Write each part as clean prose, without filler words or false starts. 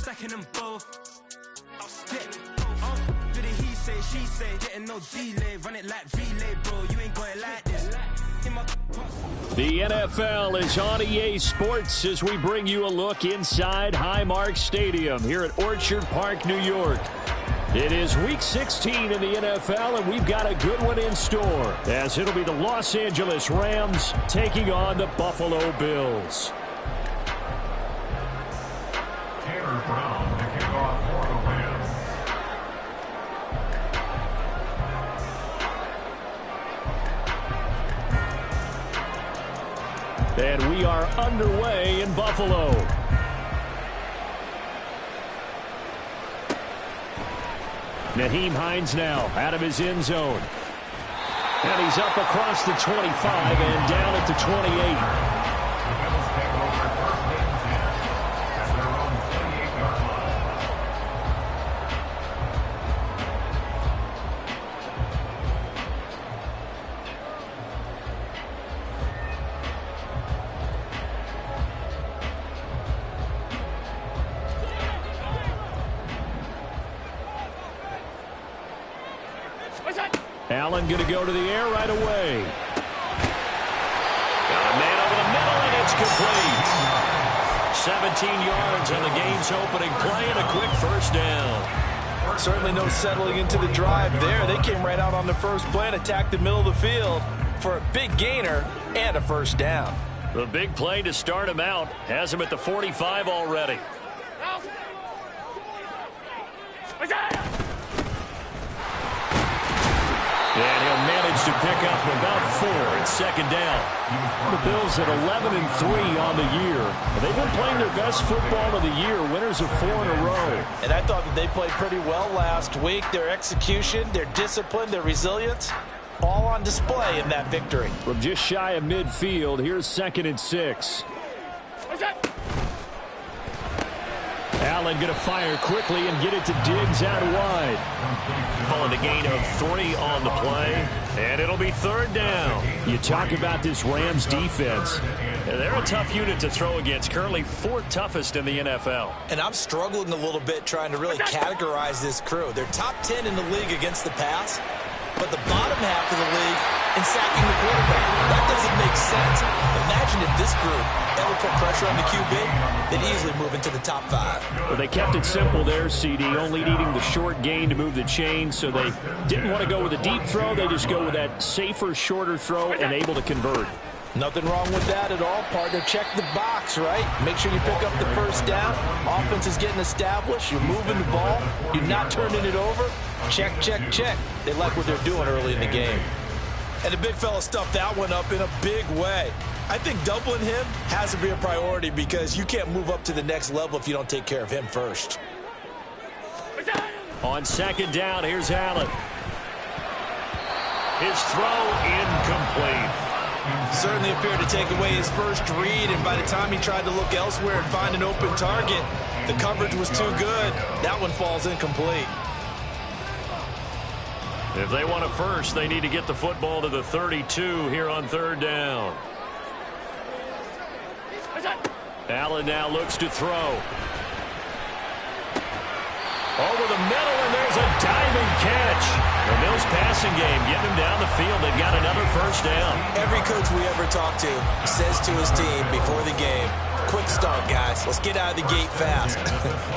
stacking them both. Do the he say, she say, getting no delay, run it like relay, bro. You ain't got it like this. The NFL is on EA Sports as we bring you a look inside Highmark Stadium here at Orchard Park, New York. It is Week 16 in the NFL, and we've got a good one in store, as it'll be the Los Angeles Rams taking on the Buffalo Bills. Tanner Brown to kick off for the Rams. And we are underway in Buffalo. Nyheim Hines now out of his end zone. And he's up across the 25 and down at the 28. Allen going to go to the air right away. Got a man over the middle, and it's complete. 17 yards on the game's opening play and a quick first down. Certainly no settling into the drive there. They came right out on the first play and attacked the middle of the field for a big gainer and a first down. The big play to start him out has him at the 45 already. And he'll manage to pick up about 4 at second down. The Bills at 11-3 on the year. They've been playing their best football of the year, winners of 4 in a row. And I thought that they played pretty well last week. Their execution, their discipline, their resilience, all on display in that victory. From just shy of midfield, here's 2nd and 6. Allen going to fire quickly and get it to Diggs out wide. Calling a gain of 3 on the play, and it'll be 3rd down. You talk about this Rams defense. They're a tough unit to throw against, currently 4th toughest in the NFL. And I'm struggling a little bit trying to really categorize this crew. They're top 10 in the league against the pass, but the bottom half of the league in sacking the quarterback. That doesn't make sense. Imagine if this group ever put pressure on the QB, they'd easily move into the top 5. Well, they kept it simple there, CD, only needing the short gain to move the chain, so they didn't want to go with a deep throw. They just go with that safer, shorter throw and able to convert. Nothing wrong with that at all, partner. Check the box, right? Make sure you pick up the first down. Offense is getting established. You're moving the ball. You're not turning it over. Check, check, check. They like what they're doing early in the game. And the big fella stuffed that one up in a big way. I think doubling him has to be a priority because you can't move up to the next level if you don't take care of him first. On 2nd down, here's Allen. His throw incomplete. Certainly appeared to take away his first read, and by the time he tried to look elsewhere and find an open target, the coverage was too good. That one falls incomplete. If they want a first, they need to get the football to the 32 here on 3rd down. Allen now looks to throw. Over the middle, and there's a diving catch. The Bills passing game getting him down the field. They've got another first down. Every coach we ever talk to says to his team before the game, quick start, guys. Let's get out of the gate fast.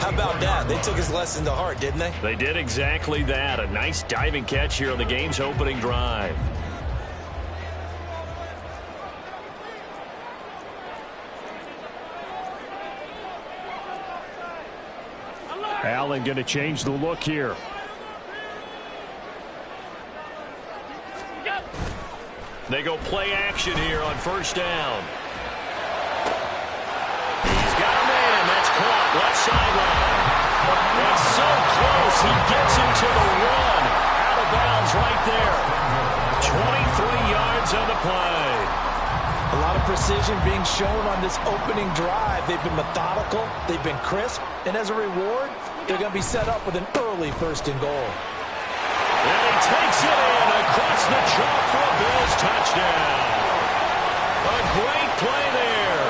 How about that? They took his lesson to heart, didn't they? They did exactly that. A nice diving catch here on the game's opening drive. Allen going to change the look here. They go play action here on 1st down. He's got a man. That's caught. Left sideline. It's so close. He gets into the run. Out of bounds right there. 23 yards on the play. A lot of precision being shown on this opening drive. They've been methodical. They've been crisp. And as a reward, they're going to be set up with an early 1st and goal. And he takes it in across the chalk for a Bills touchdown. A great play there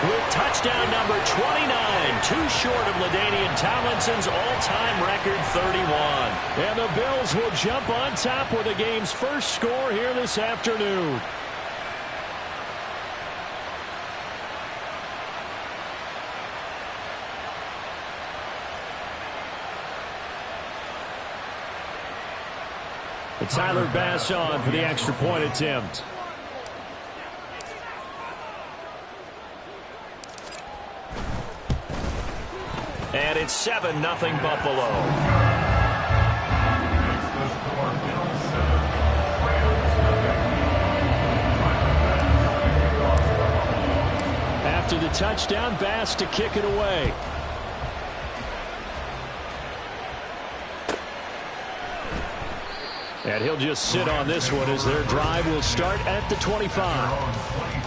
with touchdown touchdown number 29, too short of LaDainian Tomlinson's all-time record 31. And the Bills will jump on top with the game's first score here this afternoon. And Tyler Bass on for the extra point attempt. And it's 7-0 Buffalo. After the touchdown, Bass to kick it away. And he'll just sit on this one as their drive will start at the 25.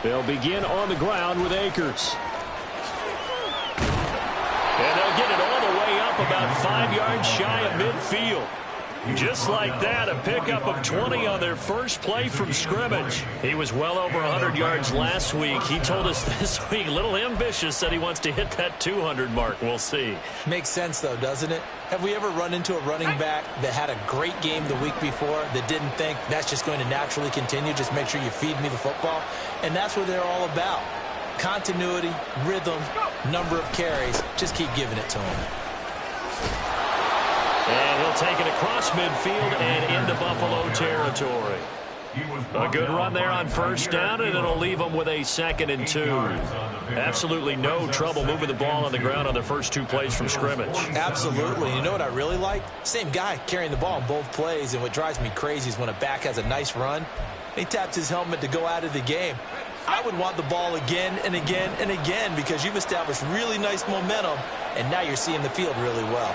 They'll begin on the ground with Akers. And they'll get it all the way up about 5 yards shy of midfield. Just like that, a pickup of 20 on their first play from scrimmage. He was well over 100 yards last week. He told us this week, a little ambitious, that he wants to hit that 200 mark. We'll see. Makes sense, though, doesn't it? Have we ever run into a running back that had a great game the week before that didn't think that's just going to naturally continue? Just make sure you feed me the football. And that's what they're all about. Continuity, rhythm, number of carries. Just keep giving it to him. And he'll take it across midfield and into Buffalo territory. A good run there on first down, and it'll leave them with a 2nd and 2. Absolutely no trouble moving the ball on the ground on their first 2 plays from scrimmage. Absolutely. You know what I really like? Same guy carrying the ball in both plays, and what drives me crazy is when a back has a nice run, he taps his helmet to go out of the game. I would want the ball again and again and again because you've established really nice momentum, and now you're seeing the field really well.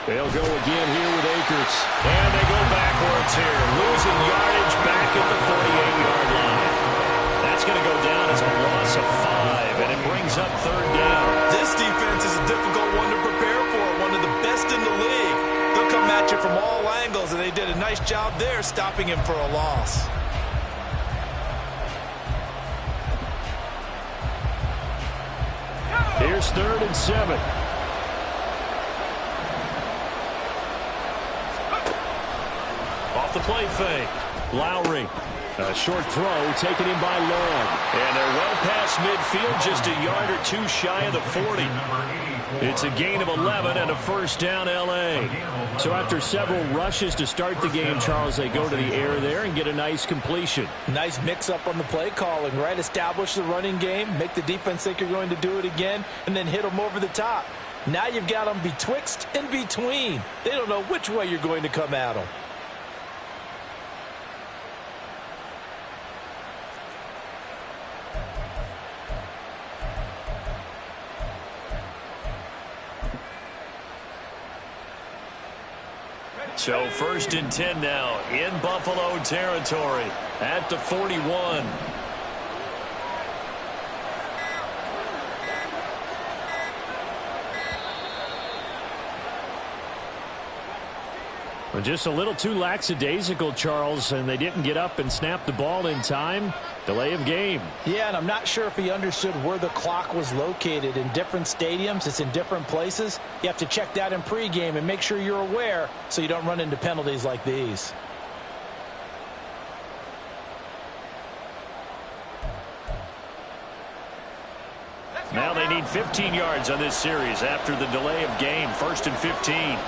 They'll go again here with Akers. And they go backwards here. Losing yardage back at the 48-yard line. That's going to go down as a loss of 5, and it brings up 3rd down. This defense is a difficult one to prepare for, one of the best in the league. They'll come at you from all angles, and they did a nice job there stopping him for a loss. Here's 3rd and 7. The play fake. Lowry. A short throw taken in by Long. And they're well past midfield, just a yard or 2 shy of the 40. It's a gain of 11 and a first down L.A. So after several rushes to start the game, Charles, they go to the air there and get a nice completion. Nice mix-up on the play calling, right? Establish the running game, make the defense think you're going to do it again, and then hit them over the top. Now you've got them betwixt and between. They don't know which way you're going to come at them. So 1st and 10 now in Buffalo territory at the 41. Well, just a little too lackadaisical, Charles, and they didn't get up and snap the ball in time. Delay of game. Yeah, and I'm not sure if he understood where the clock was located. In different stadiums, it's in different places. You have to check that in pregame and make sure you're aware so you don't run into penalties like these. Now they need 15 yards on this series after the delay of game. 1st and 15.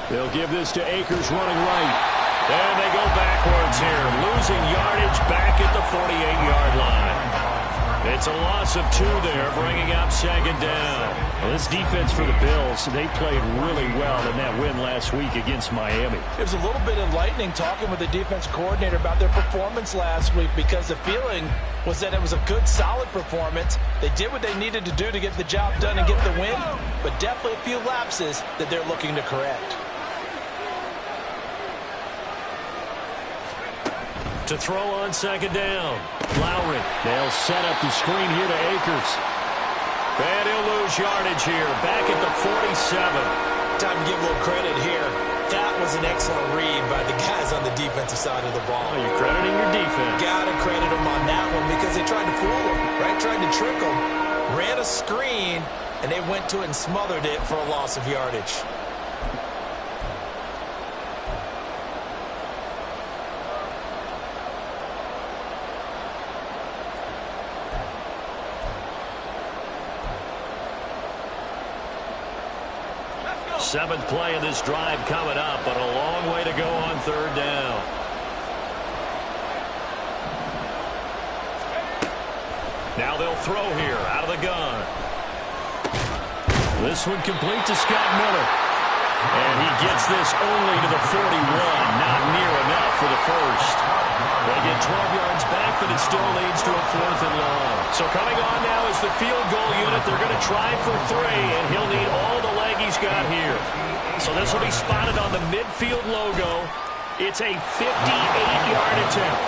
They'll give this to Akers running right. And they go backwards here. Losing yardage back at the 48-yard line. It's a loss of 2 there, bringing up second down. Well, this defense for the Bills, they played really well in that win last week against Miami. It was a little bit enlightening talking with the defense coordinator about their performance last week because the feeling was that it was a good, solid performance. They did what they needed to do to get the job done and get the win, but definitely a few lapses that they're looking to correct. To throw on second down. Lowry. They'll set up the screen here to Akers. And he'll lose yardage here. Back at the 47. Time to give a little credit here. That was an excellent read by the guys on the defensive side of the ball. Oh, you're crediting your defense. Gotta credit them on that one because they tried to fool them, right? Tried to trick them. Ran a screen, and they went to it and smothered it for a loss of yardage. Seventh play of this drive coming up, but a long way to go on third down. Now they'll throw here out of the gun. This one complete to Scott Miller. And he gets this only to the 41. Not near enough for the first. They get 12 yards back, but it still leads to a 4th and long. So coming on now is the field goal unit. They're going to try for 3, and he'll need all the leg he's got here. So this will be spotted on the midfield logo. It's a 58-yard attempt.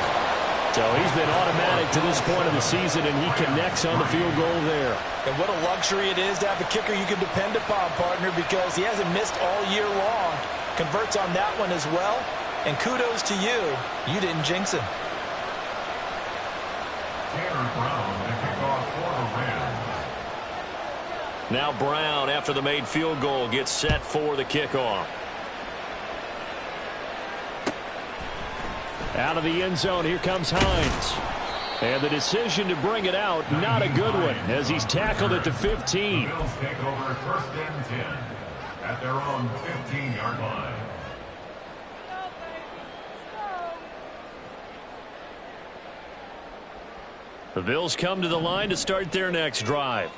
So he's been automatic to this point of the season, and he connects on the field goal there. And what a luxury it is to have a kicker you can depend upon, partner, because he hasn't missed all year long. Converts on that one as well. And kudos to you. You didn't jinx him. Tanner Brown, the kickoff for the Rams. Now Brown, after the made field goal, gets set for the kickoff. Out of the end zone, here comes Hines. And the decision to bring it out, not a good one, as he's tackled at the 15. Bills take over 1st and 10 at their own 15-yard line. The Bills come to the line to start their next drive.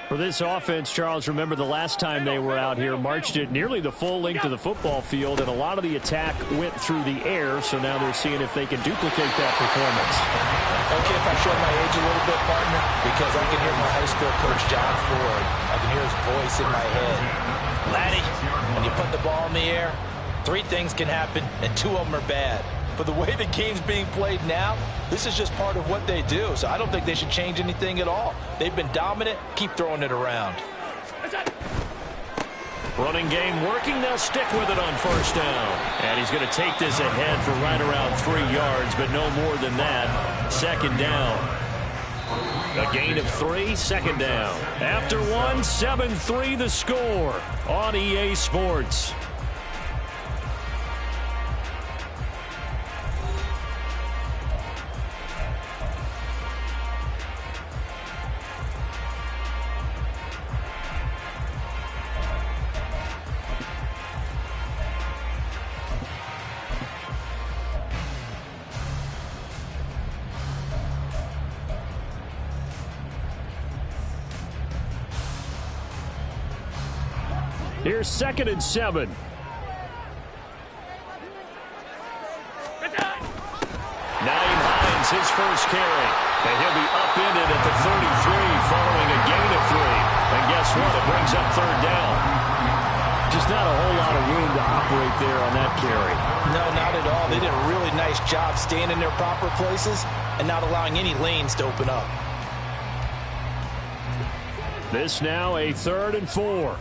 For this offense, Charles, remember the last time they were out here, marched it nearly the full length of the football field, and a lot of the attack went through the air, so now they're seeing if they can duplicate that performance. Okay, if I show my age a little bit, partner, because I can hear my high school coach, John Ford. I can hear his voice in my head. Laddie, when you put the ball in the air, 3 things can happen, and 2 of them are bad. But the way the game's being played now, this is just part of what they do. So I don't think they should change anything at all. They've been dominant. Keep throwing it around. Running game working. They'll stick with it on 1st down. And he's going to take this ahead for right around 3 yards, but no more than that. 2nd down. A gain of 3, 2nd down. After 1, 7-3 the score on EA Sports. Here's 2nd and 7. Nyheim Hines, his first carry. And he'll be upended at the 33 following a gain of 3. And guess what? It brings up 3rd down. Just not a whole lot of room to operate there on that carry. No, not at all. They did a really nice job staying in their proper places and not allowing any lanes to open up. This now a 3rd and 4.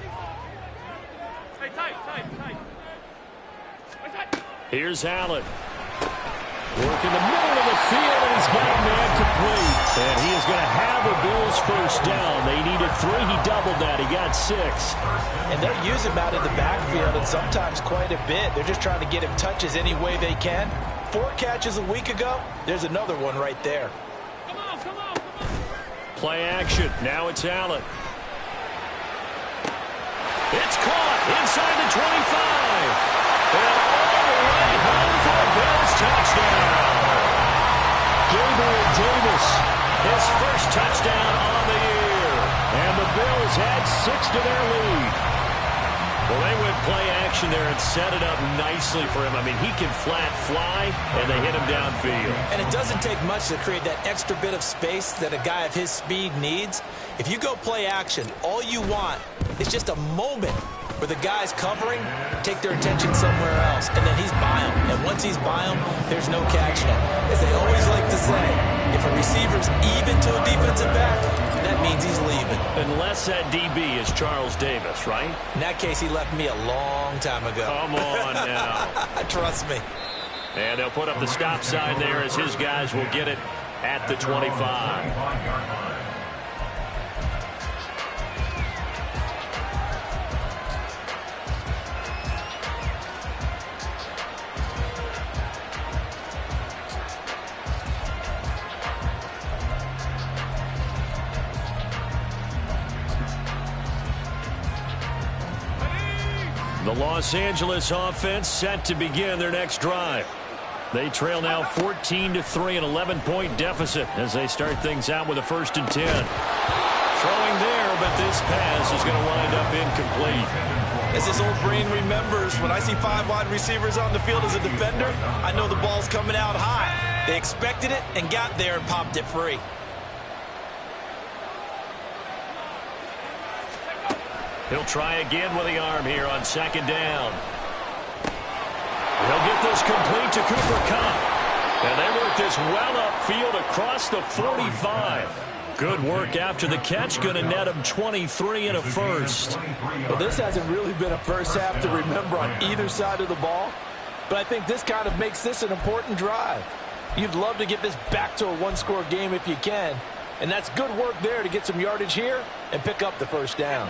Here's Allen. Work in the middle of the field, and he's got a man complete. And he is going to have a Bills first down. They needed 3. He doubled that. He got 6. And they'll use him out of the backfield, and sometimes quite a bit. They're just trying to get him touches any way they can. 4 catches a week ago. There's another one right there. Come on. Play action. Now it's Allen. It's caught inside the 25. And all the way home for a Bills touchdown. Gabriel Davis, his first touchdown on the year. And the Bills add 6 to their lead. Well, they went play action there and set it up nicely for him. I mean, he can flat fly, and they hit him downfield. And it doesn't take much to create that extra bit of space that a guy of his speed needs. If you go play action, all you want is just a moment where the guys covering take their attention somewhere else, and then he's by him. And once he's by him, there's no catching him. As they always like to say, if a receiver's even to a defensive back, that means he's leaving. Unless that DB is Charles Davis, right? In that case, he left me a long time ago. Come on now. Trust me. And they'll put up the stop sign there as his guys will get it at the 25. The Los Angeles offense set to begin their next drive. They trail now 14-3, an 11-point deficit as they start things out with a 1st and 10. Throwing there, but this pass is going to wind up incomplete. As his old brain remembers, when I see 5 wide receivers on the field as a defender, I know the ball's coming out high. They expected it and got there and popped it free. He'll try again with the arm here on 2nd down. He'll get this complete to Cooper Kupp. And they work this well upfield across the 45. Good work after the catch. Going to net him 23 and a first. Well, this hasn't really been a first half to remember on either side of the ball. But I think this kind of makes this an important drive. You'd love to get this back to a one-score game if you can. And that's good work there to get some yardage here and pick up the 1st down.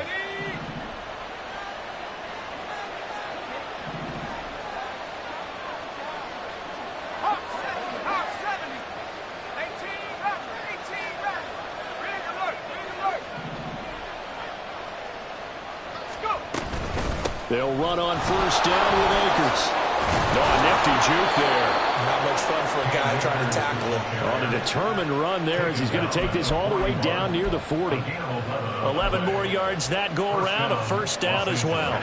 They'll run on 1st down with Akers. No, a nifty juke there. Not much fun for a guy trying to tackle him. On a determined run there as he's going to take this all the way down near the 40. 11 more yards that go around, a 1st down as well.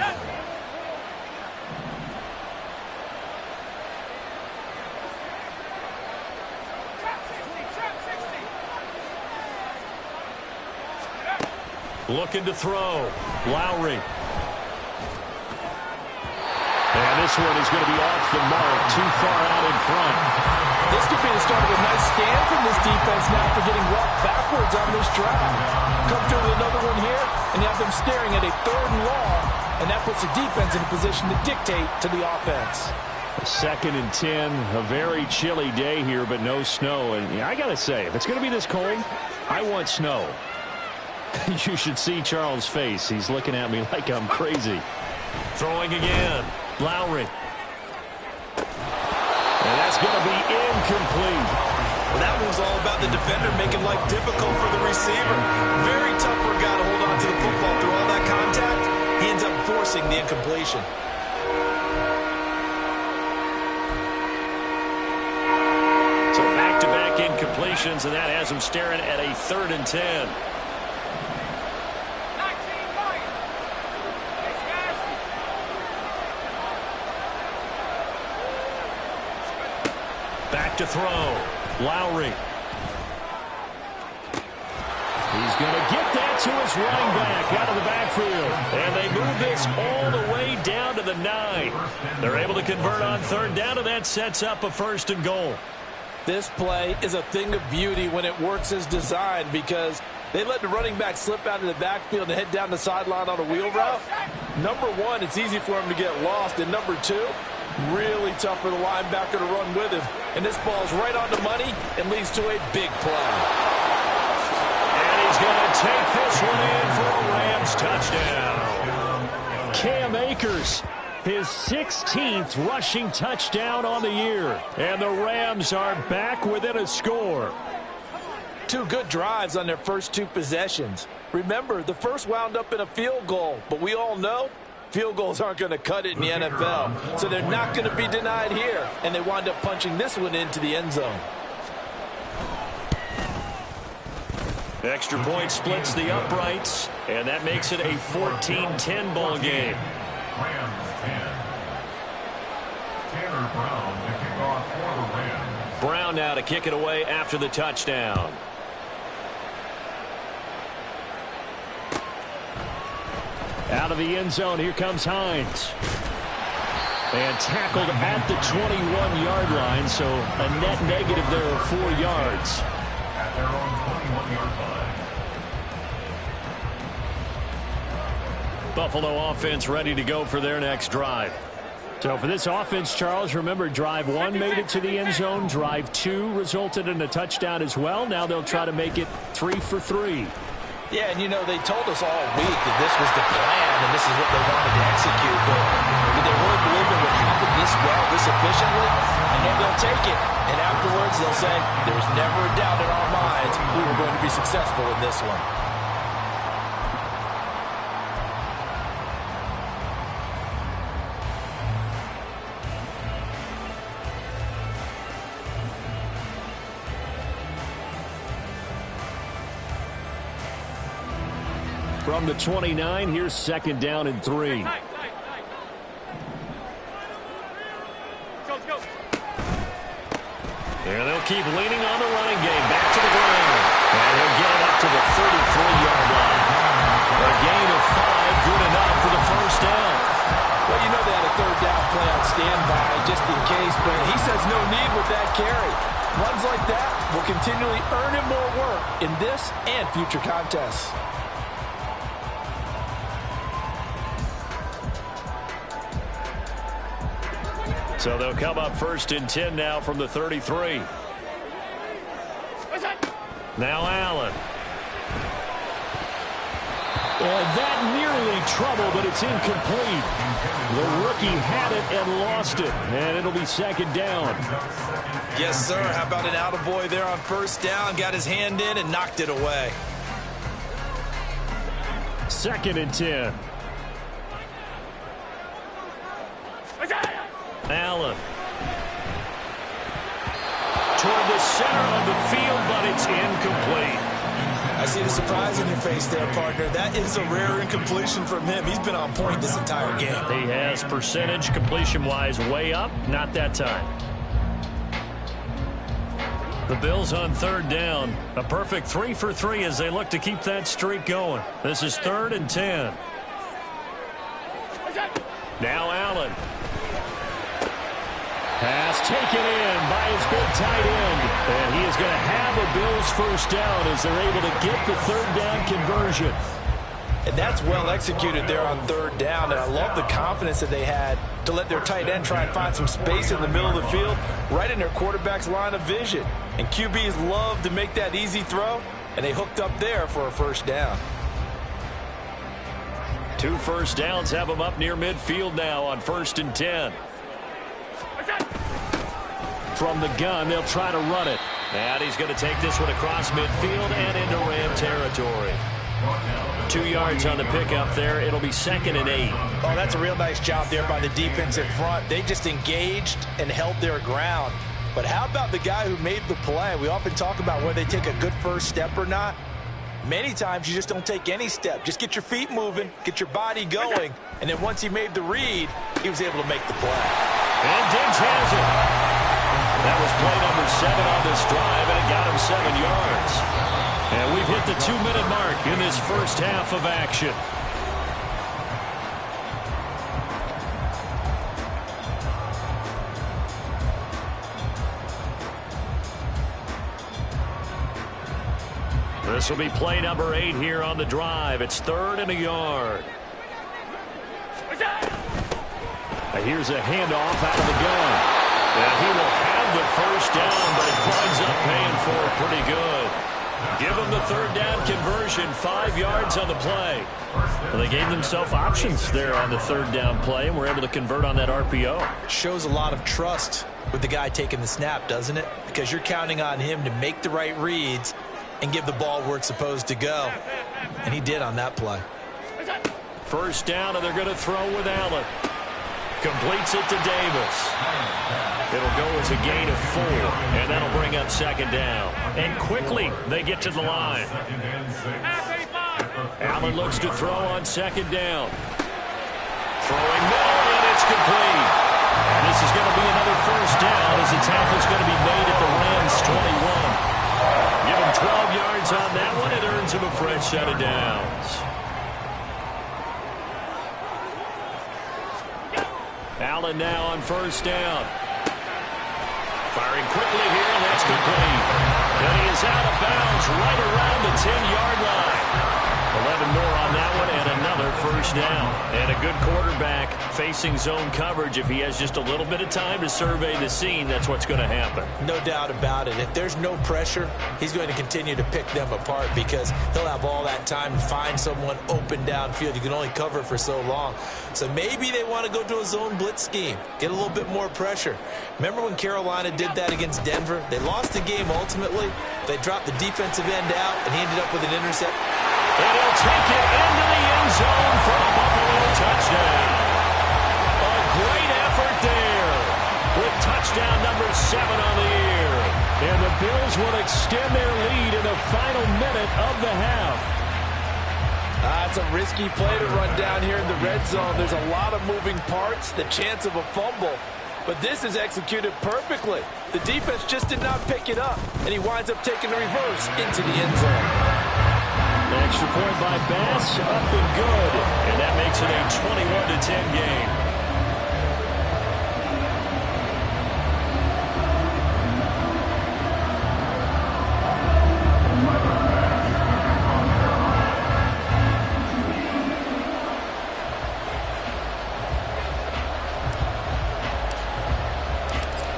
Looking to throw. Lowry. And this one is going to be off the mark, too far out in front. This could be the start of a nice stand from this defense now for getting walked backwards on this drive. Come through with another one here, and you have them staring at a 3rd and long, and that puts the defense in a position to dictate to the offense. 2nd and 10, a very chilly day here, but no snow. And I got to say, if it's going to be this cold, I want snow. You should see Charles' face. He's looking at me like I'm crazy. Throwing again. Lowry. And that's going to be incomplete. Well, that was all about the defender making life difficult for the receiver. Very tough for a guy to hold on to the football through all that contact. He ends up forcing the incompletion. So back-to-back incompletions, and that has him staring at a 3rd and 10. Back to throw. Lowry. He's going to get that to his running back out of the backfield. And they move this all the way down to the 9. They're able to convert on 3rd down, and that sets up a 1st and goal. This play is a thing of beauty when it works as designed because they let the running back slip out of the backfield and head down the sideline on a wheel route. Number 1, it's easy for him to get lost. And number 2, really tough for the linebacker to run with him. And this ball's right on the money and leads to a big play. And he's going to take this one in for a Rams touchdown. Cam Akers, his 16th rushing touchdown on the year. And the Rams are back within a score. 2 good drives on their first 2 possessions. Remember, the first wound up in a field goal, but we all know field goals aren't going to cut it in the NFL. So they're not going to be denied here, and they wind up punching this one into the end zone. Extra point splits the uprights, and that makes it a 14-10 ball game. Rams 10. Tanner Brown to kick off for the Rams. Brown now to kick it away after the touchdown. Out of the end zone, here comes Hines. And tackled at the 21-yard line, so a net negative there of 4 yards. At their own 21-yard line. Buffalo offense ready to go for their next drive. So for this offense, Charles, remember drive 1 made it to the end zone. Drive 2 resulted in a touchdown as well. Now they'll try to make it 3 for 3. Yeah, and you know, they told us all week that this was the plan and this is what they wanted to execute, but did they really believe it would happen this well, this efficiently? I know they'll take it, and afterwards they'll say, there's never a doubt in our minds we were going to be successful in this one. From the 29, here's 2nd down and 3. And they'll keep leaning on the running game. Back to the ground. And he'll get it up to the 33-yard line. A gain of 5, good enough for the first down. Well, you know they had a 3rd down play on standby just in case, but he says no need with that carry. Runs like that will continually earn him more work in this and future contests. So they'll come up 1st and 10 now from the 33. Now Allen. And that nearly trouble, but it's incomplete. The rookie had it and lost it, and it'll be 2nd down. Yes, sir. How about an attaboy there on 1st down? Got his hand in and knocked it away. 2nd and 10. Allen. Toward the center of the field, but it's incomplete. I see the surprise in your face there, partner. That is a rare incompletion from him. He's been on point this entire game. He has percentage completion-wise way up. Not that time. The Bills on 3rd down. A perfect 3 for 3 as they look to keep that streak going. This is 3rd and 10. Now Allen. Pass taken in by his big tight end. And he is going to have a Bills first down as they're able to get the 3rd down conversion. And that's well executed there on 3rd down. And I love the confidence that they had to let their tight end try and find some space in the middle of the field, right in their quarterback's line of vision. And QBs love to make that easy throw, and they hooked up there for a first down. 2 first downs have them up near midfield now on 1st and 10. From the gun, they'll try to run it. And he's going to take this one across midfield and into Ram territory. 2 yards on the pickup there. It'll be 2nd and 8. Oh, that's a real nice job there by the defensive front. They just engaged and held their ground. But how about the guy who made the play? We often talk about whether they take a good first step or not. Many times you just don't take any step. Just get your feet moving, get your body going, and then once he made the read, he was able to make the play. And Diggs has it. That was play number 7 on this drive, and it got him 7 yards. And we've hit the 2-minute mark in this first half of action. This will be play number 8 here on the drive. It's 3rd and a yard. Here's a handoff out of the gun. And he will have the first down, but it winds up paying for it pretty good. Give them the 3rd down conversion, 5 yards on the play. Well, they gave themselves options there on the 3rd down play, and were able to convert on that RPO. Shows a lot of trust with the guy taking the snap, doesn't it? Because you're counting on him to make the right reads and give the ball where it's supposed to go. And he did on that play. First down, and they're going to throw with Allen. Completes it to Davis. It'll go as a gain of 4, and that'll bring up second down. And quickly, they get to the line. Allen looks to throw on second down. Throwing middle, and it's complete. This is going to be another first down as the tackle's going to be made at the Rams' 21. Give him 12 yards on that one. It earns him a fresh set of downs. Allen now on first down. Firing quickly here, and that's complete. And he is out of bounds right around the 10-yard line. 11 more on that one, and another first down. And a good quarterback facing zone coverage. If he has just a little bit of time to survey the scene, that's what's going to happen. No doubt about it. If there's no pressure, he's going to continue to pick them apart because he'll have all that time to find someone open downfield. You can only cover for so long. So maybe they want to go to a zone blitz scheme, get a little bit more pressure. Remember when Carolina did that against Denver? They lost the game ultimately. They dropped the defensive end out, and he ended up with an intercept. And he'll take it into the end zone for a Buffalo touchdown. A great effort there with touchdown number 7 on the year. And the Bills will extend their lead in the final minute of the half. It's a risky play to run down here in the red zone. There's a lot of moving parts, the chance of a fumble. But this is executed perfectly. The defense just did not pick it up, and he winds up taking the reverse into the end zone. Extra point by Bass, up and good. And that makes it a 21-10 game.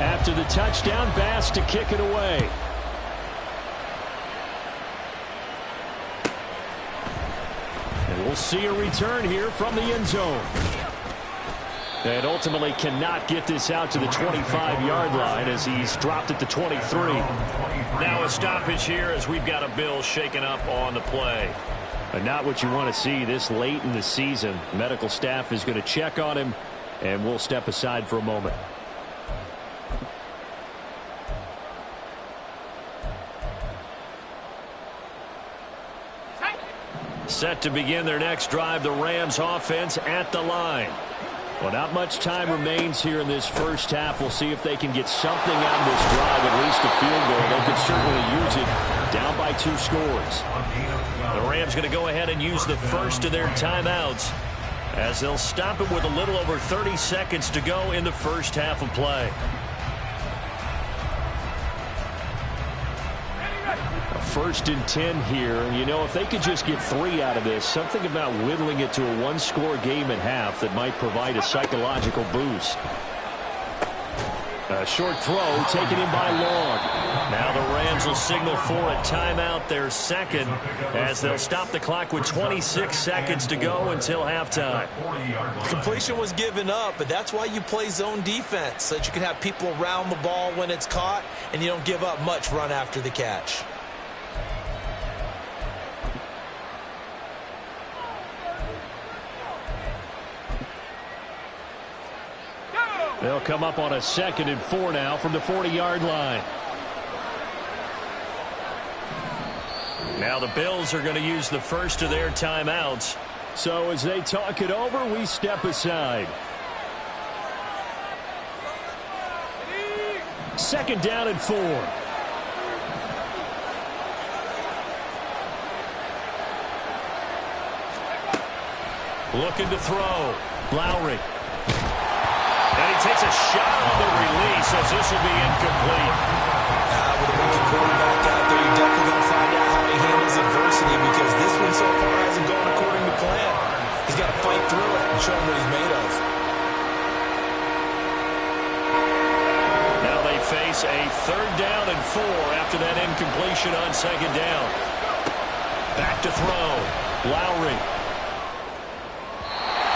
After the touchdown, Bass to kick it away. We'll see a return here from the end zone. And ultimately cannot get this out to the 25-yard line as he's dropped at the 23. Now a stoppage here as we've got a Bill shaken up on the play. And not what you want to see this late in the season. Medical staff is going to check on him, and we'll step aside for a moment. Set to begin their next drive, the Rams offense at the line. Well, not much time remains here in this first half. We'll see if they can get something out of this drive, at least a field goal. They could certainly use it down by 2 scores. The Rams going to go ahead and use the first of their timeouts as they'll stop it with a little over 30 seconds to go in the first half of play. First and 10 here. You know, if they could just get 3 out of this, something about whittling it to a 1-score game at half that might provide a psychological boost. A short throw taken in by Long. Now the Rams will signal for a timeout, their second, as they'll stop the clock with 26 seconds to go until halftime. Completion was given up, but that's why you play zone defense, so that you can have people around the ball when it's caught, and you don't give up much run after the catch. They'll come up on a 2nd and 4 now from the 40-yard line. Now the Bills are going to use the first of their timeouts. So as they talk it over, we step aside. 2nd down and 4. Looking to throw. Lowry. And he takes a shot on the release as this will be incomplete. With a rookie quarterback out there, you're definitely going to find out how he handles adversity because this one so far hasn't gone according to plan. He's got to fight through it and show him what he's made of. Now they face a 3rd down and 4 after that incompletion on 2nd down. Back to throw. Lowry.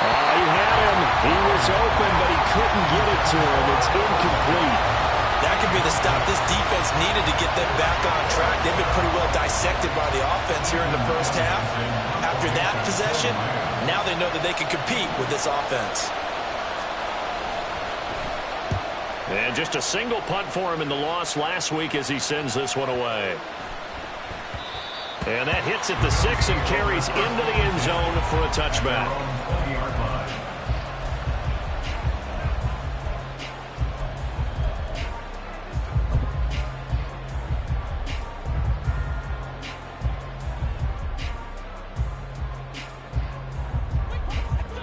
He had him. He was open, but he couldn't get it to him. It's incomplete. That could be the stop this defense needed to get them back on track. They've been pretty well dissected by the offense here in the first half. After that possession, now they know that they can compete with this offense. And just a single punt for him in the loss last week as he sends this one away. And that hits at the 6 and carries into the end zone for a touchback.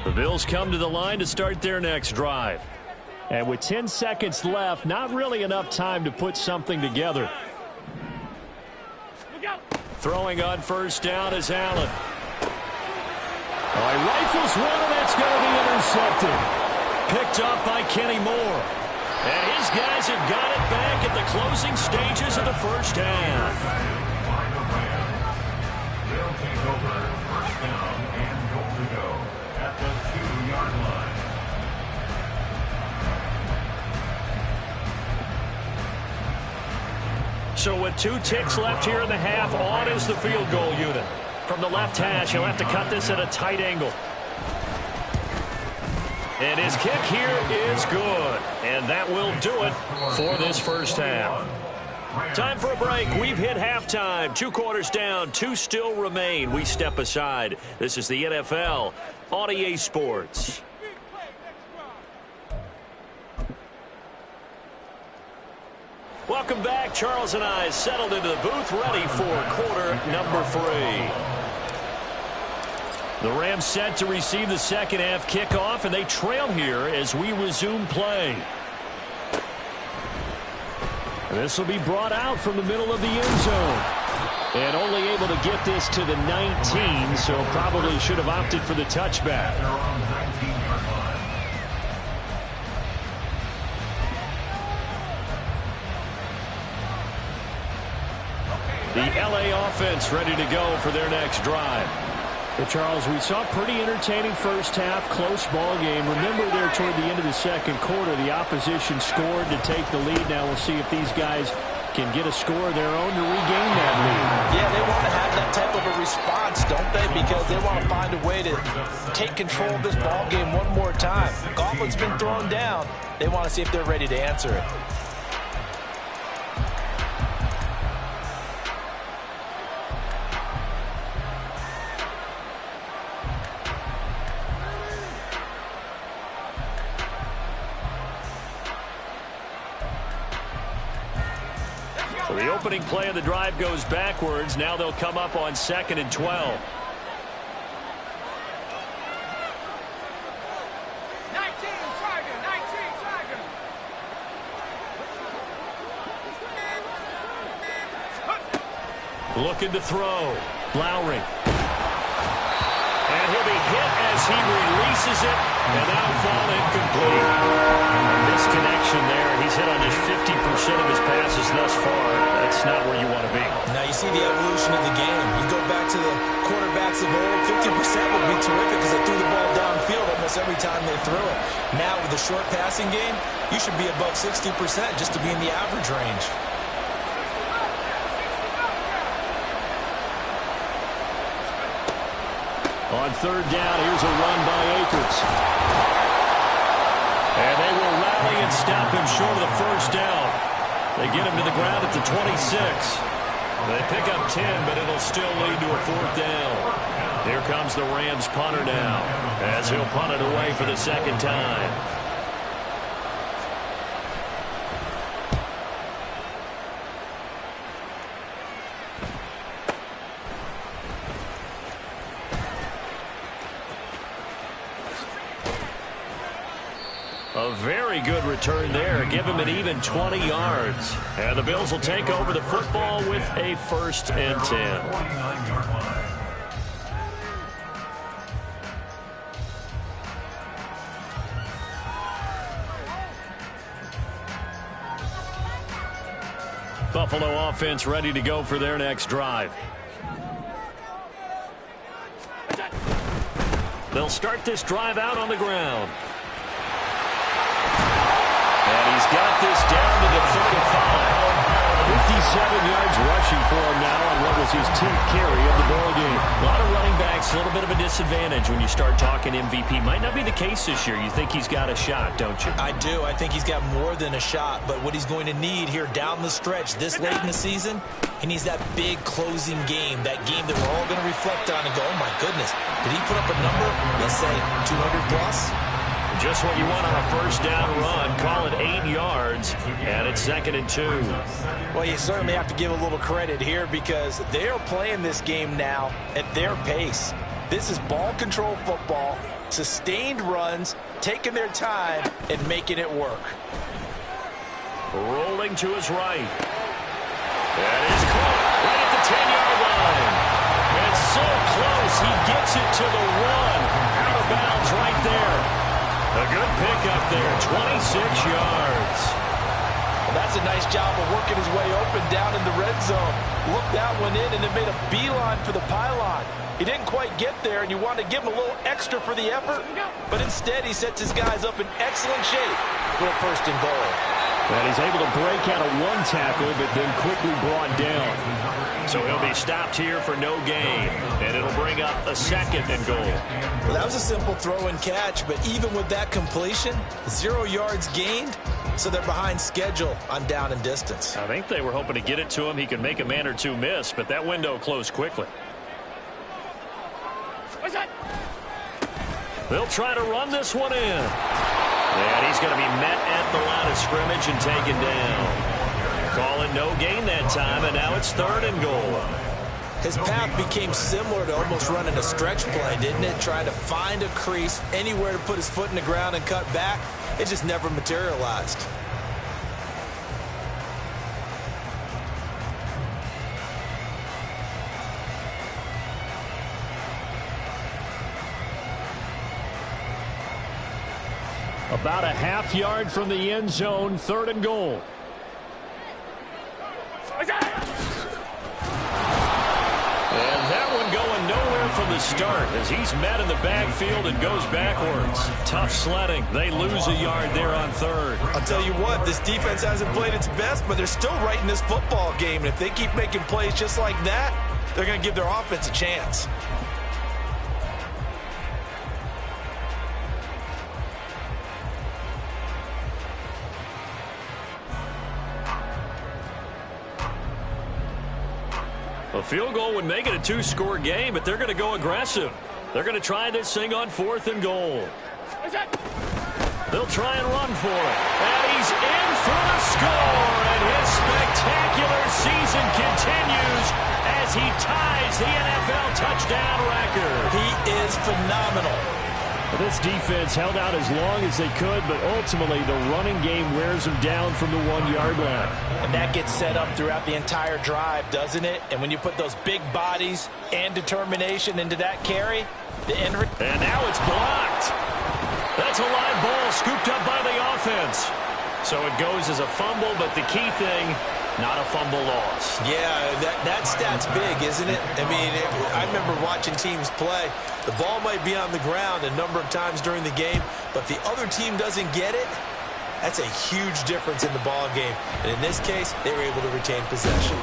The Bills come to the line to start their next drive. And with 10 seconds left, not really enough time to put something together. Throwing on first down is Allen. He rifles one, and that's going to be intercepted. Picked up by Kenny Moore. And his guys have got it back at the closing stages of the first half. They'll take over first down and goal to go at the 2-yard line. So with 2 ticks left here in the half, on is the field goal unit. From the left hash, he'll have to cut this at a tight angle. And his kick here is good. And that will do it for this first half. Time for a break. We've hit halftime. 2 quarters down, 2 still remain. We step aside. This is the NFL on EA Sports. Welcome back. Charles and I settled into the booth, ready for quarter number 3. The Rams set to receive the second half kickoff, and they trail here as we resume play. This will be brought out from the middle of the end zone. And only able to get this to the 19, so probably should have opted for the touchback. The LA offense ready to go for their next drive. Well, Charles, we saw a pretty entertaining first half, close ball game. Remember there toward the end of the second quarter, the opposition scored to take the lead. Now we'll see if these guys can get a score of their own to regain that lead. Yeah, they want to have that type of a response, don't they? Because they want to find a way to take control of this ball game one more time. Gauntlet's been thrown down. They want to see if they're ready to answer it. So the opening play of the drive goes backwards. Now they'll come up on 2nd and 12. Looking to throw. Lowry. And he'll be hit as he releases it. And that'll fall incomplete. Disconnection there. He's hit on just 50% of his passes thus far. That's not where you want to be. Now you see the evolution of the game. You go back to the quarterbacks of old, 50% would be terrific because they threw the ball downfield almost every time they threw it. Now with the short passing game, you should be above 60% just to be in the average range. On 3rd down, here's a run by Akers. And they will rally and stop him short of the first down. They get him to the ground at the 26. They pick up 10, but it'll still lead to a 4th down. Here comes the Rams punter now, as he'll punt it away for the 2nd time. A very good return there. Give him an even 20 yards. And the Bills will take over the football with a 1st and 10. 49-yard line. Buffalo offense ready to go for their next drive. They'll start this drive out on the ground. And he's got this down to the 35. 57 yards rushing for him now on what was has his 10th carry of the ball game. A lot of running backs, a little bit of a disadvantage when you start talking MVP. Might not be the case this year. You think he's got a shot, don't you? I do. I think he's got more than a shot. But what he's going to need here down the stretch this late in the season, he needs that big closing game, that game that we're all going to reflect on and go, oh, my goodness, did he put up a number, let's say, 200 plus? Just what you want on a first down run. Call it 8 yards, and it's 2nd and 2. Well, you certainly have to give a little credit here because they are playing this game now at their pace. This is ball control football, sustained runs, taking their time, and making it work. Rolling to his right. That is caught right at the 10-yard line. And so close, he gets it to the 1. Out of bounds right there. A good pickup there, 26 yards. Well, that's a nice job of working his way open down in the red zone. Looked that one in and then made a beeline for the pylon. He didn't quite get there, and you want to give him a little extra for the effort, but instead he sets his guys up in excellent shape for a 1st and goal. And he's able to break out of 1 tackle, but then quickly brought down. So he'll be stopped here for no gain, and it'll bring up a 2nd and goal. Well, that was a simple throw and catch, but even with that completion, 0 yards gained, so they're behind schedule on down and distance. I think they were hoping to get it to him. He could make a man or two miss, but that window closed quickly. What's that? They'll try to run this one in. And he's going to be met at the line of scrimmage and taken down. Calling no gain that time, and now it's 3rd and goal. His path became similar to almost running a stretch play, didn't it? Trying to find a crease, anywhere to put his foot in the ground and cut back. It just never materialized. About a half yard from the end zone, 3rd and goal. And that one going nowhere from the start as he's met in the backfield and goes backwards. Tough sledding. They lose a yard there on 3rd. I'll tell you what, this defense hasn't played its best, but they're still right in this football game. And if they keep making plays just like that, they're going to give their offense a chance. A field goal would make it a 2-score game, but they're going to go aggressive. They're going to try this thing on 4th and goal. They'll try and run for it. And he's in for the score. And his spectacular season continues as he ties the NFL touchdown record. He is phenomenal. This defense held out as long as they could, but ultimately the running game wears them down from the 1-yard line. And that gets set up throughout the entire drive, doesn't it? And when you put those big bodies and determination into that carry, the end. And now it's blocked. That's a live ball scooped up by the offense. So it goes as a fumble, but the key thing, not a fumble loss. Yeah, that stat's big, isn't it? I mean, I remember watching teams play. The ball might be on the ground a number of times during the game, but if the other team doesn't get it, that's a huge difference in the ball game. And in this case, they were able to retain possession.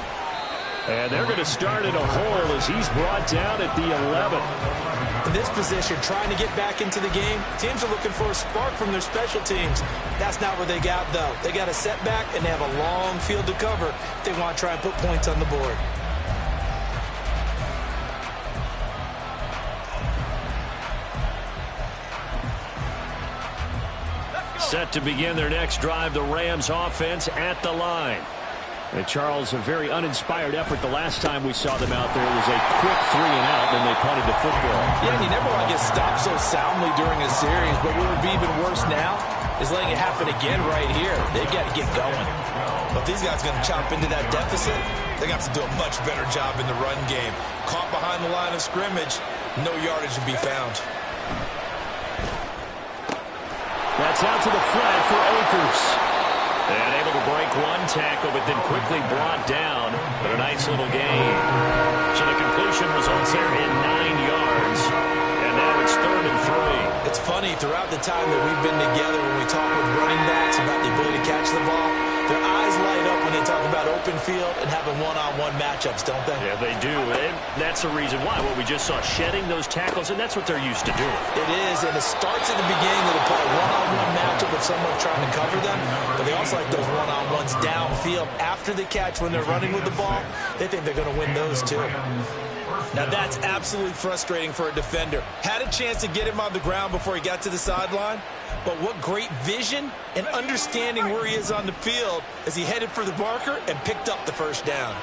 And they're going to start in a hole as he's brought down at the 11. In this position, trying to get back into the game, teams are looking for a spark from their special teams. That's not what they got, though. They got a setback, and they have a long field to cover if they want to try and put points on the board. Set to begin their next drive, the Rams offense at the line. And Charles, a very uninspired effort. The last time we saw them out there was a quick 3 and out, then they punted the football. Yeah, and you never want to get stopped so soundly during a series, but what would be even worse now is letting it happen again right here. They've got to get going. But these guys are going to chop into that deficit. They're going to have to do a much better job in the run game. Caught behind the line of scrimmage, no yardage to be found. That's out to the flat for Akers. And able to break 1 tackle, but then quickly brought down. But a nice little gain. So the conclusion results there in 9 yards. And now it's 3rd and 3. It's funny, throughout the time that we've been together, when we talk with running backs about the ability to catch the ball, Their eyes light up when they talk about open field and having one-on-one matchups, don't they? Yeah, they do, and that's the reason why. What we just saw, shedding those tackles, and that's what they're used to doing. It is, and it starts at the beginning of the play. One-on-one matchup with someone trying to cover them, but they also like those one-on-ones downfield after the catch when they're running with the ball. They think they're going to win those, too. Now, that's absolutely frustrating for a defender. Had a chance to get him on the ground before he got to the sideline, but what great vision and understanding where he is on the field as he headed for the marker and picked up the first down.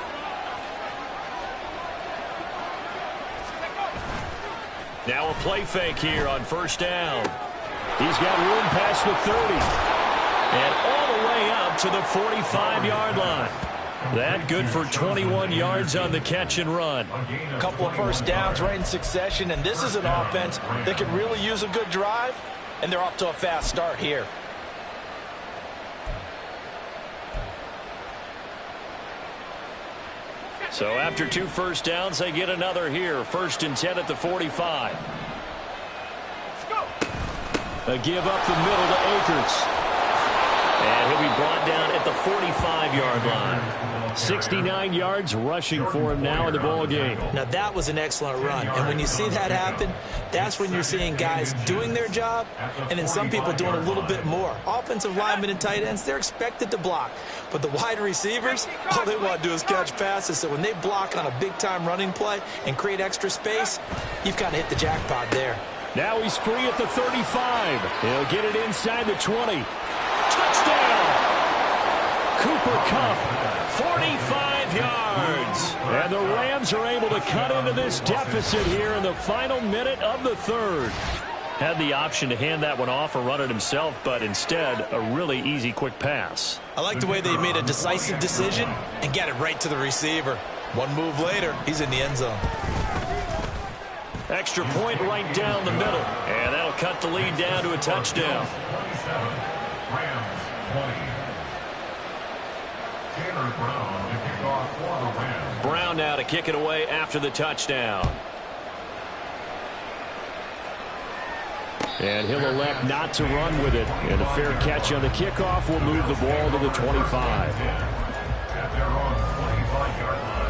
Now a play fake here on first down. He's got room past the 30. And all the way up to the 45-yard line. That good for 21 yards on the catch and run. A couple of first downs right in succession, and this is an offense that could really use a good drive, and they're off to a fast start here. So after 2 first downs, they get another here. 1st and 10 at the 45. A give up the middle to Akers. And he'll be brought down at the 45-yard line. 69 yards rushing for him now in the ball game. Now, that was an excellent run. And when you see that happen, that's when you're seeing guys doing their job and then some people doing a little bit more. Offensive linemen and tight ends, they're expected to block. But the wide receivers, all they want to do is catch passes. So when they block on a big-time running play and create extra space, you've kind of hit the jackpot there. Now he's free at the 35. He'll get it inside the 20. Touchdown! Cooper Kupp, 45 yards. And the Rams are able to cut into this deficit here in the final minute of the third. Had the option to hand that one off or run it himself, but instead, a really easy, quick pass. I like the way they made a decisive decision and got it right to the receiver. One move later, he's in the end zone. Extra point right down the middle. And that'll cut the lead down to a touchdown. Rams 20. Taylor Brown to kick off for the Rams. Brown now to kick it away after the touchdown. And he'll elect not to run with it. And a fair catch on the kickoff will move the ball to the 25. At their own 25-yard line.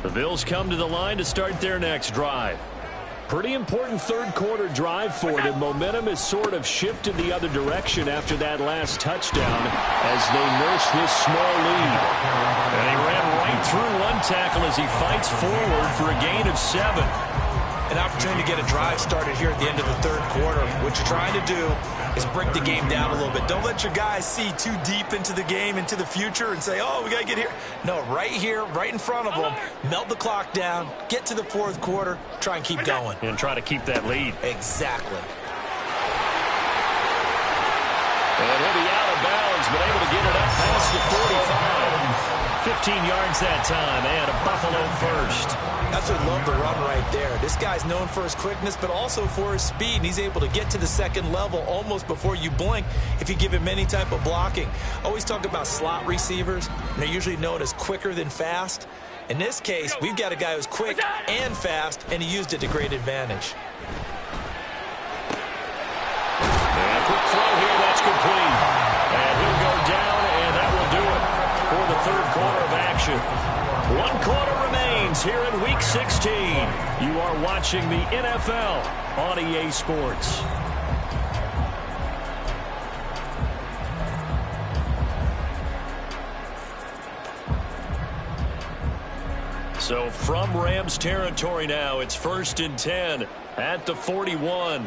The Bills come to the line to start their next drive. Pretty important third quarter drive for them. Momentum has sort of shifted the other direction after that last touchdown as they nurse this small lead. And he ran right through one tackle as he fights forward for a gain of 7. An opportunity to get a drive started here at the end of the third quarter. What you're trying to do is break the game down a little bit. Don't let your guys see too deep into the game, into the future, and say, oh, we got to get here. No, right here, right in front of them, melt the clock down, get to the fourth quarter, try and keep going. And try to keep that lead. Exactly. And he'll be out of bounds, but able to get it up past the 45. 15 yards that time, and a Buffalo first. That's what I love the run right there. This guy's known for his quickness, but also for his speed. And he's able to get to the second level almost before you blink if you give him any type of blocking. Always talk about slot receivers, and they're usually known as quicker than fast. In this case, we've got a guy who's quick and fast, and he used it to great advantage. And a quick throw here, that's complete. And he'll go down, and that will do it for the third quarter of action. 1 quarter remains here in Week 16. You are watching the NFL on EA Sports. So from Rams territory now, it's 1st and 10 at the 41.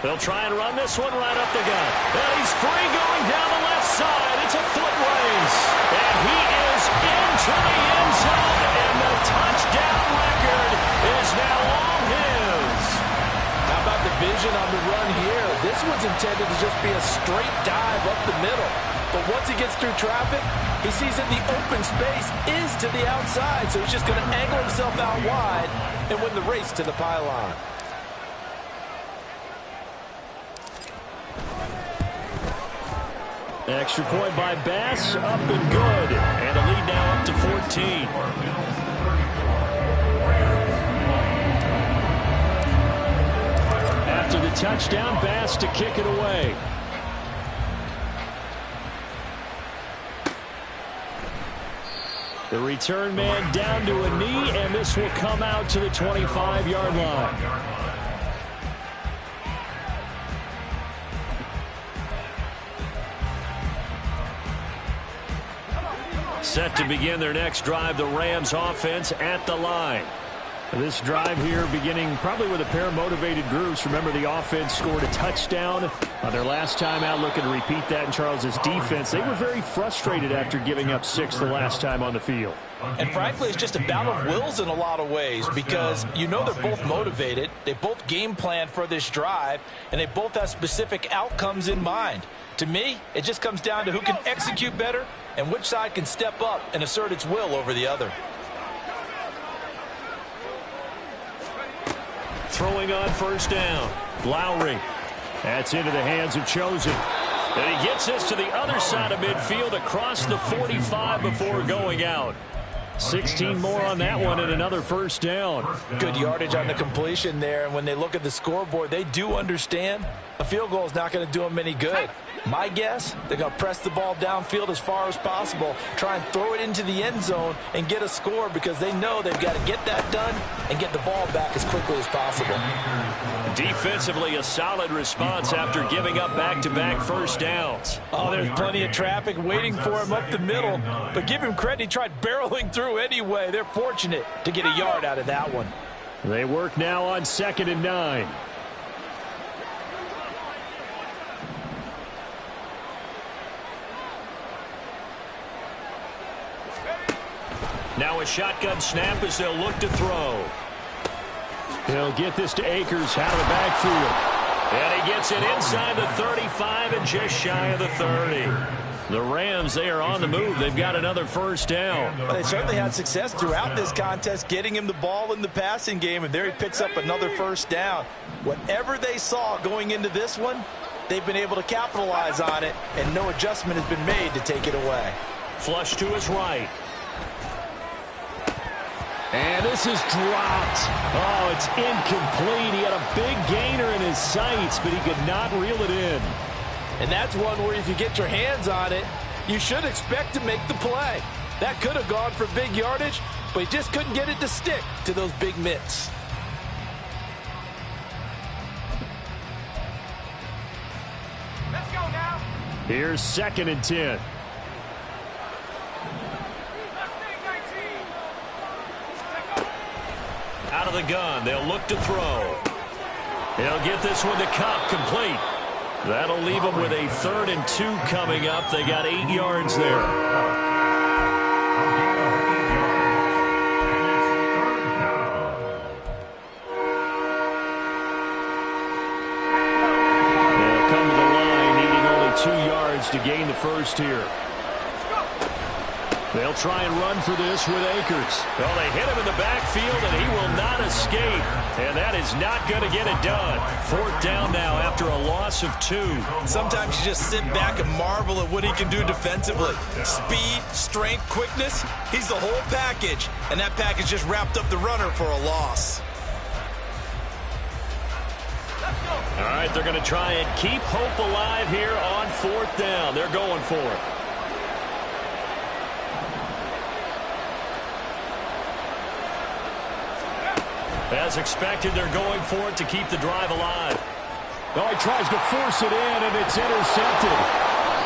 They'll try and run this one right up the gut. And he's free going down the left side. It's a foot race. And he is into the end zone. And the touchdown record is now all his. How about the vision on the run here? This one's intended to just be a straight dive up the middle. But once he gets through traffic, he sees that the open space is to the outside. So he's just going to angle himself out wide and win the race to the pylon. Extra point by Bass, up and good. And the lead now up to 14. touchdown pass to kick it away. The return man down to a knee, and this will come out to the 25-yard line. Set to begin their next drive, the Rams offense at the line. This drive here beginning probably with a pair of motivated groups. Remember, the offense scored a touchdown on their last time out. Looking to repeat that in Charles's defense. They were very frustrated after giving up 6 the last time on the field. And frankly, it's just a battle of wills in a lot of ways because you know they're both motivated. They both game plan for this drive, and they both have specific outcomes in mind. To me, it just comes down to who can execute better and which side can step up and assert its will over the other. Throwing on first down. Lowry. That's into the hands of Chosen. And he gets this to the other side of midfield across the 45 before going out. 16 more on that one and another first down. Good yardage on the completion there. And when they look at the scoreboard, they do understand a field goal is not going to do them any good. My guess, they're going to press the ball downfield as far as possible, try and throw it into the end zone and get a score because they know they've got to get that done and get the ball back as quickly as possible. Defensively, a solid response after giving up back-to-back first downs. Oh, there's plenty of traffic waiting for him up the middle, but give him credit. He tried barreling through anyway. They're fortunate to get a yard out of that one. They work now on 2nd and 9. Now a shotgun snap as they'll look to throw. He'll get this to Akers out of the backfield. And he gets it inside the 35 and just shy of the 30. The Rams, they are on the move. They've got another first down. Well, they certainly had success throughout this contest getting him the ball in the passing game, and there he picks up another first down. Whatever they saw going into this one, they've been able to capitalize on it, and no adjustment has been made to take it away. Flush to his right. And this is dropped. Oh, it's incomplete. He had a big gainer in his sights, but he could not reel it in. And that's one where if you get your hands on it, you should expect to make the play. That could have gone for big yardage, but he just couldn't get it to stick to those big mitts. Let's go now. Here's 2nd and 10. Out of the gun, they'll look to throw. He'll get this one to Kupp, complete. That'll leave them with a 3rd and 2 coming up. They got 8 yards there. They'll come to the line, needing only 2 yards to gain the first here. They'll try and run for this with Akers. Well, they hit him in the backfield, and he will not escape. And that is not going to get it done. 4th down now after a loss of 2. Sometimes you just sit back and marvel at what he can do defensively. Speed, strength, quickness, he's the whole package. And that package just wrapped up the runner for a loss. All right, they're going to try and keep hope alive here on 4th down. They're going for it. As expected, they're going for it to keep the drive alive. Oh, he tries to force it in, and it's intercepted.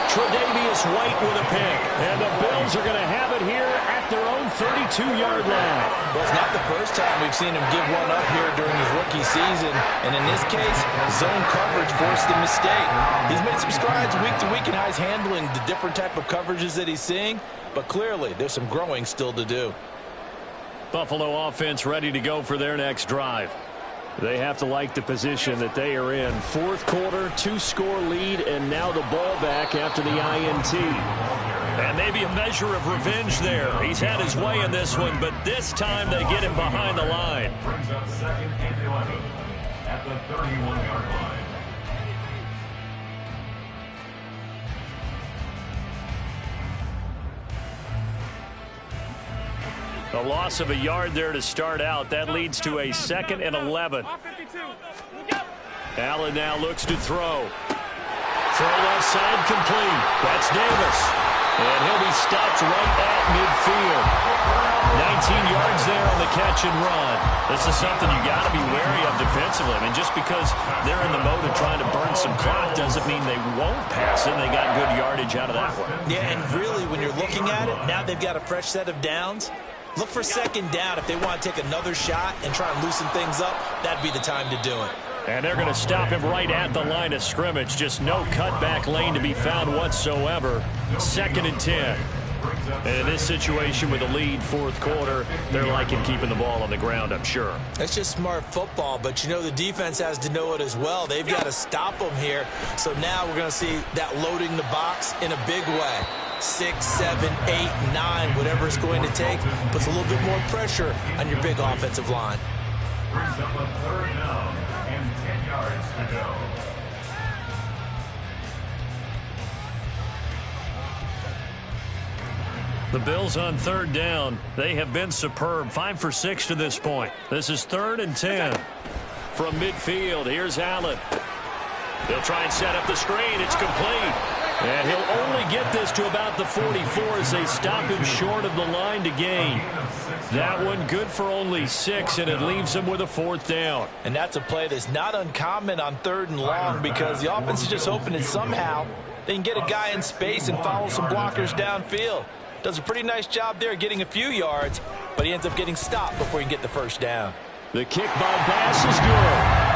Tre'Davious White with a pick. And the Bills are going to have it here at their own 32-yard line. Well, it's not the first time we've seen him give one up here during his rookie season. And in this case, zone coverage forced the mistake. He's made some strides week to week in how he's handling the different type of coverages that he's seeing. But clearly, there's some growing still to do. Buffalo offense ready to go for their next drive. They have to like the position that they are in. 4th quarter, 2-score lead, and now the ball back after the INT. And maybe a measure of revenge there. He's had his way in this one, but this time they get him behind the line. Brings up 2nd and 11 at the 31-yard line. A loss of a yard there to start out. That leads to a 2nd and 11. Allen now looks to throw. Throw left side complete. That's Davis. And he'll be stopped right at midfield. 19 yards there on the catch and run. This is something you got to be wary of defensively. I mean, just because they're in the mode of trying to burn some clock doesn't mean they won't pass it. They got good yardage out of that one. Yeah, and really, when you're looking at it, now they've got a fresh set of downs. Look for second down. If they want to take another shot and try and loosen things up, that'd be the time to do it. And they're going to stop him right at the line of scrimmage. Just no cutback lane to be found whatsoever. 2nd and 10. And in this situation with a lead fourth quarter, they're liking keeping the ball on the ground, I'm sure. That's just smart football, but you know the defense has to know it as well. They've got to stop them here. So now we're going to see that loading the box in a big way. 6, 7, 8, 9, whatever it's going to take, puts a little bit more pressure on your big offensive line. Brings up a 3rd down and 10 yards to go. The Bills on 3rd down. They have been superb. 5 for 6 to this point. This is 3rd and 10. From midfield, here's Allen. They'll try and set up the screen. It's complete. And he'll only get this to about the 44 as they stop him short of the line to gain. That one good for only 6, and it leaves him with a 4th down. And that's a play that's not uncommon on 3rd and long because the offense is just hoping that somehow they can get a guy in space and follow some blockers downfield. Does a pretty nice job there getting a few yards, but he ends up getting stopped before he can get the 1st down. The kick by Bass is good.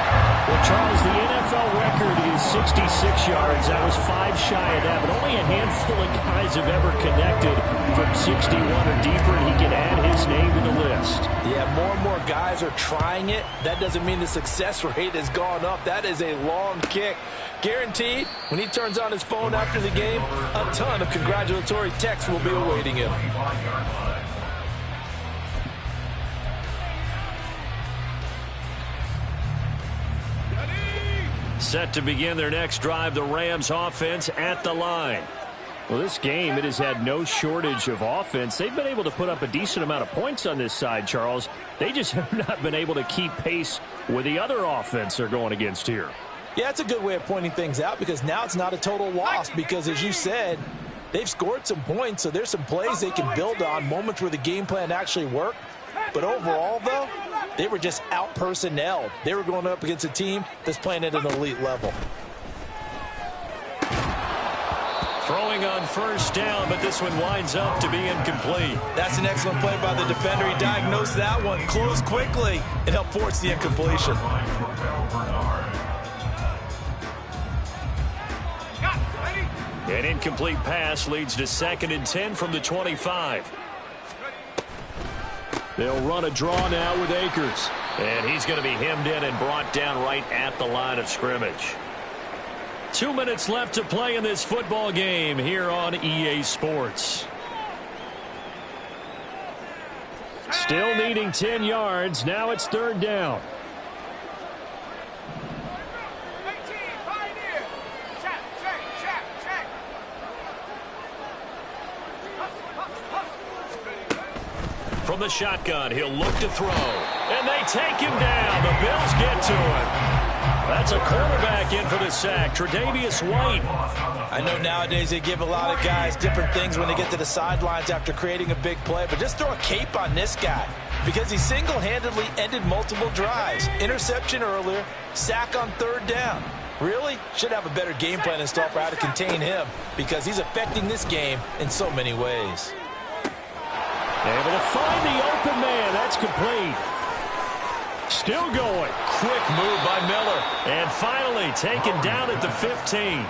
Well, Charles, the NFL record is 66 yards. That was 5 shy of that, but only a handful of guys have ever connected from 61 or deeper, and he can add his name to the list. Yeah, more and more guys are trying it. That doesn't mean the success rate has gone up. That is a long kick. Guaranteed, when he turns on his phone after the game, a ton of congratulatory texts will be awaiting him. Set to begin their next drive, the Rams offense at the line. Well, this game, it has had no shortage of offense. They've been able to put up a decent amount of points on this side, Charles. They just have not been able to keep pace with the other offense they're going against here. Yeah, that's a good way of pointing things out because now it's not a total loss because, as you said, they've scored some points, so there's some plays they can build on, moments where the game plan actually worked. But overall, though, they were just out-personnelled. They were going up against a team that's playing at an elite level. Throwing on 1st down, but this one winds up to be incomplete. That's an excellent play by the defender. He diagnosed that one, closed quickly, and helped force the incompletion. An incomplete pass leads to 2nd and 10 from the 25. They'll run a draw now with Akers. And he's going to be hemmed in and brought down right at the line of scrimmage. 2 minutes left to play in this football game here on EA Sports. Still needing 10 yards. Now it's 3rd down. From the shotgun, he'll look to throw. And they take him down. The Bills get to him. That's a quarterback in for the sack, Tre'Davious White. I know nowadays they give a lot of guys different things when they get to the sidelines after creating a big play, but just throw a cape on this guy because he single-handedly ended multiple drives. Interception earlier, sack on 3rd down. Really should have a better game plan installed for how to contain him because he's affecting this game in so many ways. Able to find the open man. That's complete. Still going. Quick move by Miller. And finally taken down at the 15.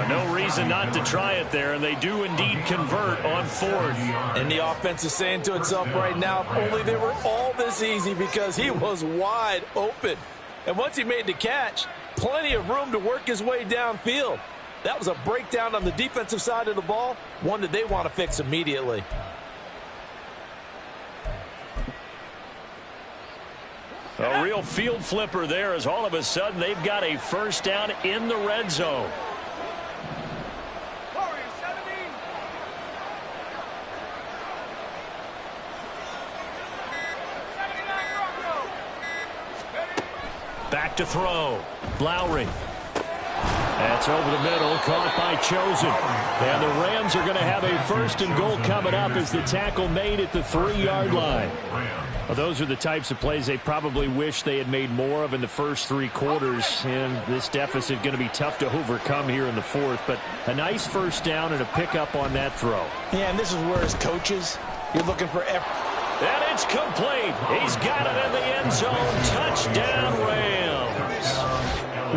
No reason not to try it there, and they do indeed convert on 4th. And the offense is saying to itself right now, if only they were all this easy because he was wide open. And once he made the catch, plenty of room to work his way downfield. That was a breakdown on the defensive side of the ball, one that they want to fix immediately. A real field flipper there as all of a sudden they've got a 1st down in the red zone. back to throw. Lowry. That's over the middle, caught by Chosen. And the Rams are going to have a 1st and goal coming up as the tackle made at the 3-yard line. Well, those are the types of plays they probably wish they had made more of in the first 3 quarters. And this deficit going to be tough to overcome here in the 4th. But a nice 1st down and a pickup on that throw. Yeah, and this is where as coaches, you're looking for effort. And it's complete. He's got it in the end zone. Touchdown, Rams.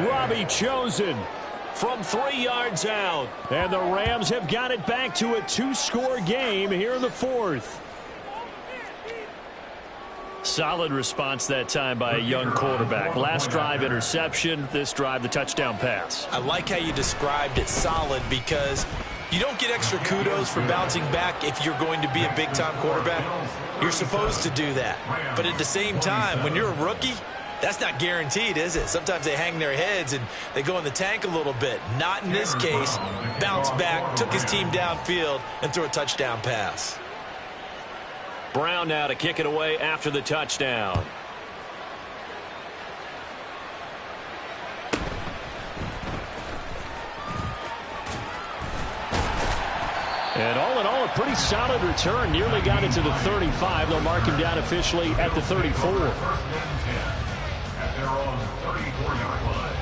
Robbie Chosen from 3 yards out. And the Rams have got it back to a 2-score game here in the 4th. Solid response that time by a young quarterback. Last drive, interception. This drive, the touchdown pass. I like how you described it, solid, because you don't get extra kudos for bouncing back if you're going to be a big-time quarterback. You're supposed to do that. But at the same time, when you're a rookie, that's not guaranteed, is it? Sometimes they hang their heads and they go in the tank a little bit. Not in this case. Bounced back, took his team downfield, and threw a touchdown pass. Brown now to kick it away after the touchdown. And all in all, a pretty solid return. Nearly got it to the 35. They'll mark him down officially at the 34. At their own 34-yard line.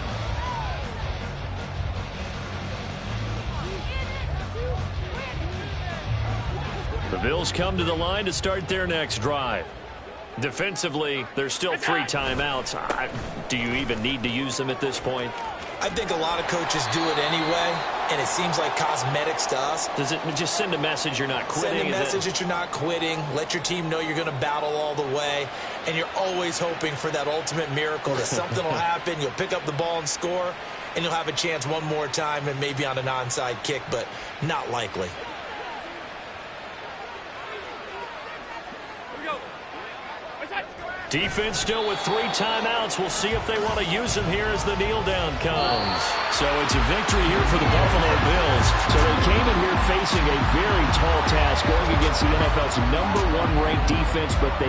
The Bills come to the line to start their next drive. Defensively, there's still 3 timeouts. Do you even need to use them at this point? I think a lot of coaches do it anyway, and it seems like cosmetics to us. Does it just send a message you're not quitting? Send a message that you're not quitting. Let your team know you're going to battle all the way, and you're always hoping for that ultimate miracle that something will happen, you'll pick up the ball and score, and you'll have a chance one more time and maybe on an onside kick, but not likely. Defense still with 3 timeouts. We'll see if they want to use them here as the kneel down comes. So it's a victory here for the Buffalo Bills. So they came in here facing a very tall task going against the NFL's #1 ranked defense, but they